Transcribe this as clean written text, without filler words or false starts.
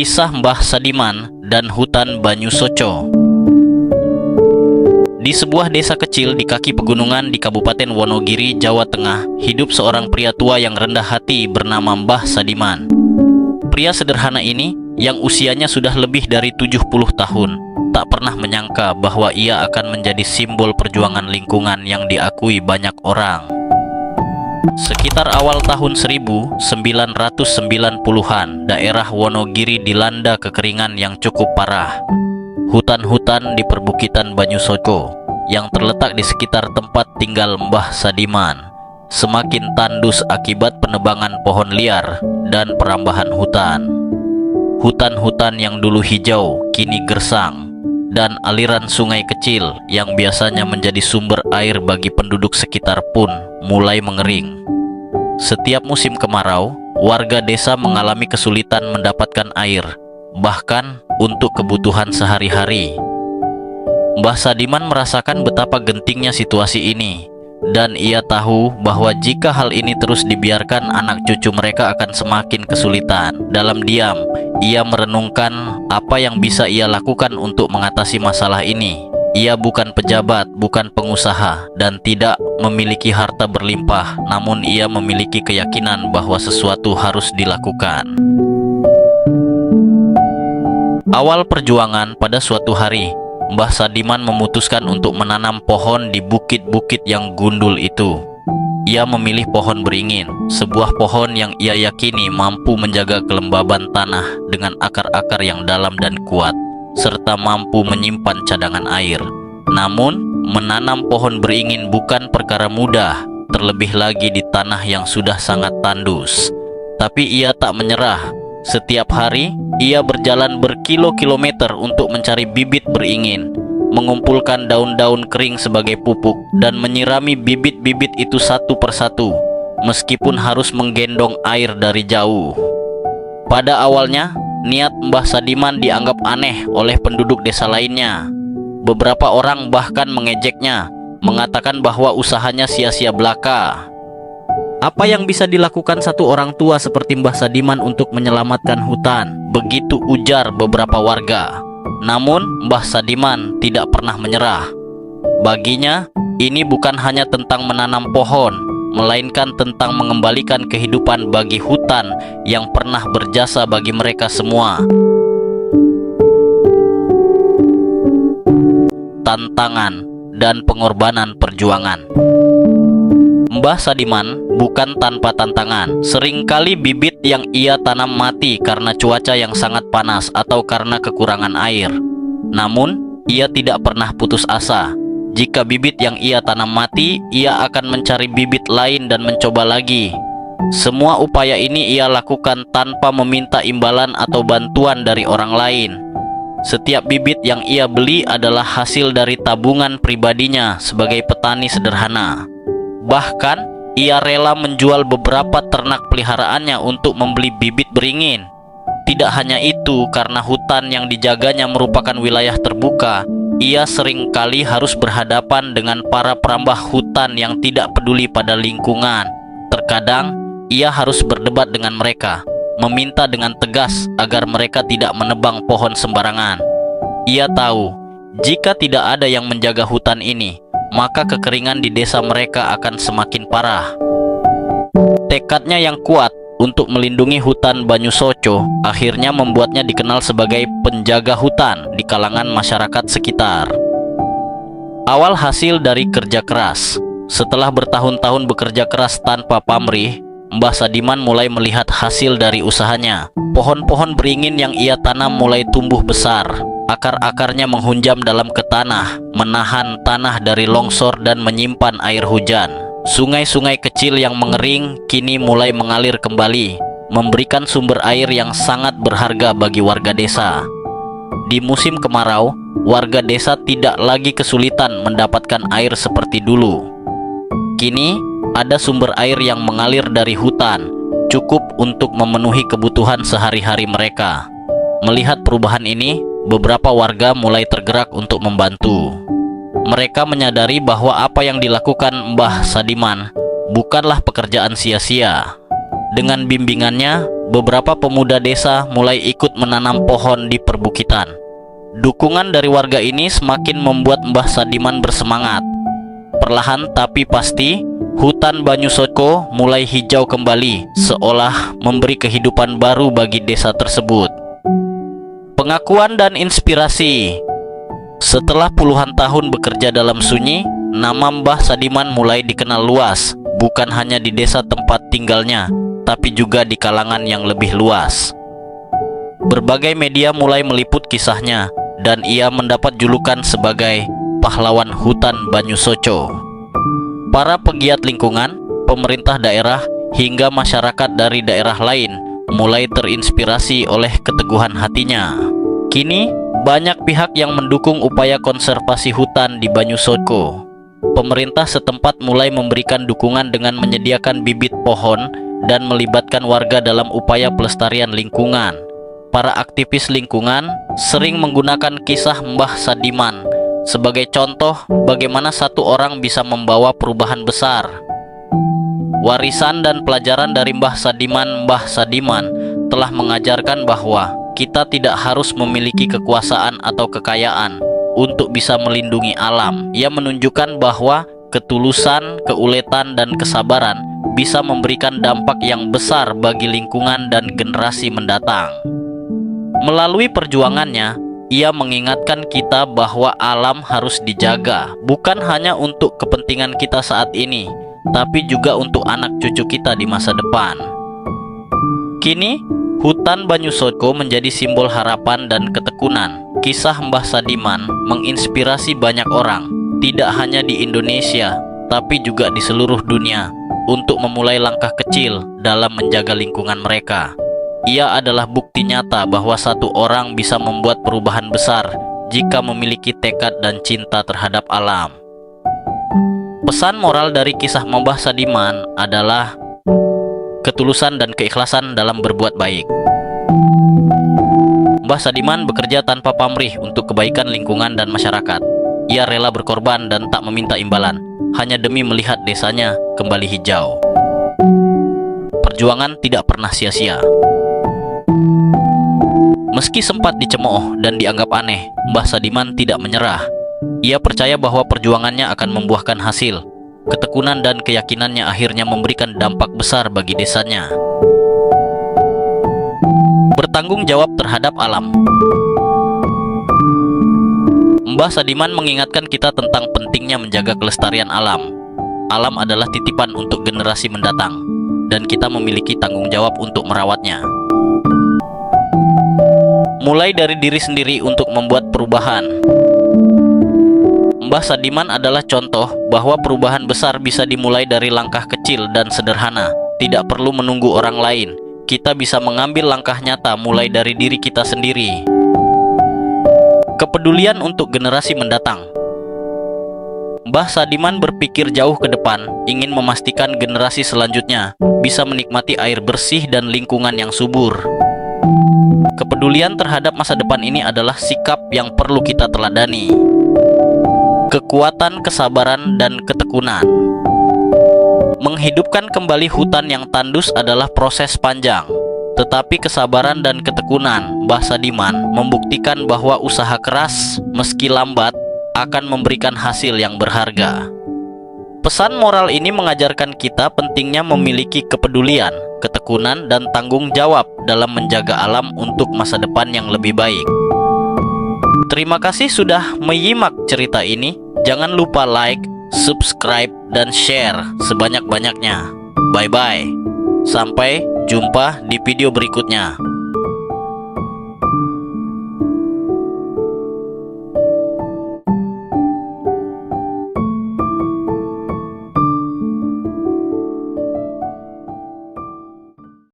Kisah Mbah Sadiman dan Hutan Banyu Soco. Di sebuah desa kecil di kaki pegunungan di Kabupaten Wonogiri, Jawa Tengah, hidup seorang pria tua yang rendah hati bernama Mbah Sadiman. Pria sederhana ini, yang usianya sudah lebih dari 70 tahun, tak pernah menyangka bahwa ia akan menjadi simbol perjuangan lingkungan yang diakui banyak orang. Sekitar awal tahun 1990-an, daerah Wonogiri dilanda kekeringan yang cukup parah. Hutan-hutan di perbukitan Banyu Soco yang terletak di sekitar tempat tinggal Mbah Sadiman semakin tandus akibat penebangan pohon liar dan perambahan hutan. Hutan-hutan yang dulu hijau kini gersang, dan aliran sungai kecil yang biasanya menjadi sumber air bagi penduduk sekitar pun mulai mengering. Setiap musim kemarau, warga desa mengalami kesulitan mendapatkan air, bahkan untuk kebutuhan sehari-hari. Mbah Sadiman merasakan betapa gentingnya situasi ini, dan ia tahu bahwa jika hal ini terus dibiarkan, anak cucu mereka akan semakin kesulitan. Dalam diam, ia merenungkan apa yang bisa ia lakukan untuk mengatasi masalah ini. Ia bukan pejabat, bukan pengusaha, dan tidak memiliki harta berlimpah, namun ia memiliki keyakinan bahwa sesuatu harus dilakukan. Awal perjuangan, pada suatu hari, Mbah Sadiman memutuskan untuk menanam pohon di bukit-bukit yang gundul itu. Ia memilih pohon beringin, sebuah pohon yang ia yakini mampu menjaga kelembaban tanah dengan akar-akar yang dalam dan kuat, serta mampu menyimpan cadangan air. Namun, menanam pohon beringin bukan perkara mudah, terlebih lagi di tanah yang sudah sangat tandus. Tapi ia tak menyerah. Setiap hari, ia berjalan berkilo-kilometer untuk mencari bibit beringin, mengumpulkan daun-daun kering sebagai pupuk, dan menyirami bibit-bibit itu satu persatu, meskipun harus menggendong air dari jauh. Pada awalnya, niat Mbah Sadiman dianggap aneh oleh penduduk desa lainnya. Beberapa orang bahkan mengejeknya, mengatakan bahwa usahanya sia-sia belaka. Apa yang bisa dilakukan satu orang tua seperti Mbah Sadiman untuk menyelamatkan hutan? Begitu ujar beberapa warga. Namun, Mbah Sadiman tidak pernah menyerah. Baginya, ini bukan hanya tentang menanam pohon, melainkan tentang mengembalikan kehidupan bagi hutan yang pernah berjasa bagi mereka semua. Tantangan dan pengorbanan perjuangan. Mbah Sadiman bukan tanpa tantangan. Seringkali bibit yang ia tanam mati karena cuaca yang sangat panas atau karena kekurangan air. Namun, ia tidak pernah putus asa. Jika bibit yang ia tanam mati, ia akan mencari bibit lain dan mencoba lagi. Semua upaya ini ia lakukan tanpa meminta imbalan atau bantuan dari orang lain. Setiap bibit yang ia beli adalah hasil dari tabungan pribadinya sebagai petani sederhana. Bahkan, ia rela menjual beberapa ternak peliharaannya untuk membeli bibit beringin. Tidak hanya itu, karena hutan yang dijaganya merupakan wilayah terbuka, ia seringkali harus berhadapan dengan para perambah hutan yang tidak peduli pada lingkungan. Terkadang, ia harus berdebat dengan mereka, meminta dengan tegas agar mereka tidak menebang pohon sembarangan. Ia tahu, jika tidak ada yang menjaga hutan ini, maka kekeringan di desa mereka akan semakin parah. Tekadnya yang kuat untuk melindungi hutan Banyu Soco akhirnya membuatnya dikenal sebagai penjaga hutan di kalangan masyarakat sekitar. Awal hasil dari kerja keras. Setelah bertahun-tahun bekerja keras tanpa pamrih, Mbah Sadiman mulai melihat hasil dari usahanya. Pohon-pohon beringin yang ia tanam mulai tumbuh besar. Akar-akarnya menghunjam dalam ke tanah, menahan tanah dari longsor dan menyimpan air hujan. Sungai-sungai kecil yang mengering kini mulai mengalir kembali, memberikan sumber air yang sangat berharga bagi warga desa. Di musim kemarau, warga desa tidak lagi kesulitan mendapatkan air seperti dulu. Kini, ada sumber air yang mengalir dari hutan, cukup untuk memenuhi kebutuhan sehari-hari mereka. Melihat perubahan ini, beberapa warga mulai tergerak untuk membantu. Mereka menyadari bahwa apa yang dilakukan Mbah Sadiman bukanlah pekerjaan sia-sia. Dengan bimbingannya, beberapa pemuda desa mulai ikut menanam pohon di perbukitan. Dukungan dari warga ini semakin membuat Mbah Sadiman bersemangat. Perlahan tapi pasti, hutan Banyusoko mulai hijau kembali, seolah memberi kehidupan baru bagi desa tersebut. Pengakuan dan inspirasi. Setelah puluhan tahun bekerja dalam sunyi, nama Mbah Sadiman mulai dikenal luas, bukan hanya di desa tempat tinggalnya, tapi juga di kalangan yang lebih luas. Berbagai media mulai meliput kisahnya, dan ia mendapat julukan sebagai pahlawan hutan Banyusoco. Para pegiat lingkungan, pemerintah daerah, hingga masyarakat dari daerah lain mulai terinspirasi oleh keteguhan hatinya. Kini, banyak pihak yang mendukung upaya konservasi hutan di Banyusoco. Pemerintah setempat mulai memberikan dukungan dengan menyediakan bibit pohon dan melibatkan warga dalam upaya pelestarian lingkungan. Para aktivis lingkungan sering menggunakan kisah Mbah Sadiman sebagai contoh bagaimana satu orang bisa membawa perubahan besar. Warisan dan pelajaran dari Mbah Sadiman telah mengajarkan bahwa kita tidak harus memiliki kekuasaan atau kekayaan untuk bisa melindungi alam. Ia menunjukkan bahwa ketulusan, keuletan, dan kesabaran bisa memberikan dampak yang besar bagi lingkungan dan generasi mendatang. Melalui perjuangannya, ia mengingatkan kita bahwa alam harus dijaga, bukan hanya untuk kepentingan kita saat ini, tapi juga untuk anak cucu kita di masa depan. Kini, hutan Banyusoco menjadi simbol harapan dan ketekunan. Kisah Mbah Sadiman menginspirasi banyak orang, tidak hanya di Indonesia, tapi juga di seluruh dunia, untuk memulai langkah kecil dalam menjaga lingkungan mereka. Ia adalah bukti nyata bahwa satu orang bisa membuat perubahan besar jika memiliki tekad dan cinta terhadap alam. Pesan moral dari kisah Mbah Sadiman adalah ketulusan dan keikhlasan dalam berbuat baik. Mbah Sadiman bekerja tanpa pamrih untuk kebaikan lingkungan dan masyarakat. Ia rela berkorban dan tak meminta imbalan, hanya demi melihat desanya kembali hijau. Perjuangan tidak pernah sia-sia. Meski sempat dicemooh dan dianggap aneh, Mbah Sadiman tidak menyerah. Ia percaya bahwa perjuangannya akan membuahkan hasil. Ketekunan dan keyakinannya akhirnya memberikan dampak besar bagi desanya. Bertanggung jawab terhadap alam. Mbah Sadiman mengingatkan kita tentang pentingnya menjaga kelestarian alam. Alam adalah titipan untuk generasi mendatang, dan kita memiliki tanggung jawab untuk merawatnya. Mulai dari diri sendiri untuk membuat perubahan. Mbah Sadiman adalah contoh bahwa perubahan besar bisa dimulai dari langkah kecil dan sederhana. Tidak perlu menunggu orang lain. Kita bisa mengambil langkah nyata mulai dari diri kita sendiri. Kepedulian untuk generasi mendatang. Mbah Sadiman berpikir jauh ke depan, ingin memastikan generasi selanjutnya bisa menikmati air bersih dan lingkungan yang subur. Kepedulian terhadap masa depan ini adalah sikap yang perlu kita teladani. Kekuatan, kesabaran, dan ketekunan. Menghidupkan kembali hutan yang tandus adalah proses panjang, tetapi kesabaran dan ketekunan Mbah Sadiman membuktikan bahwa usaha keras, meski lambat, akan memberikan hasil yang berharga. Pesan moral ini mengajarkan kita pentingnya memiliki kepedulian, ketekunan, dan tanggung jawab dalam menjaga alam untuk masa depan yang lebih baik. Terima kasih sudah menyimak cerita ini. Jangan lupa like, subscribe, dan share sebanyak-banyaknya. Bye-bye. Sampai jumpa di video berikutnya.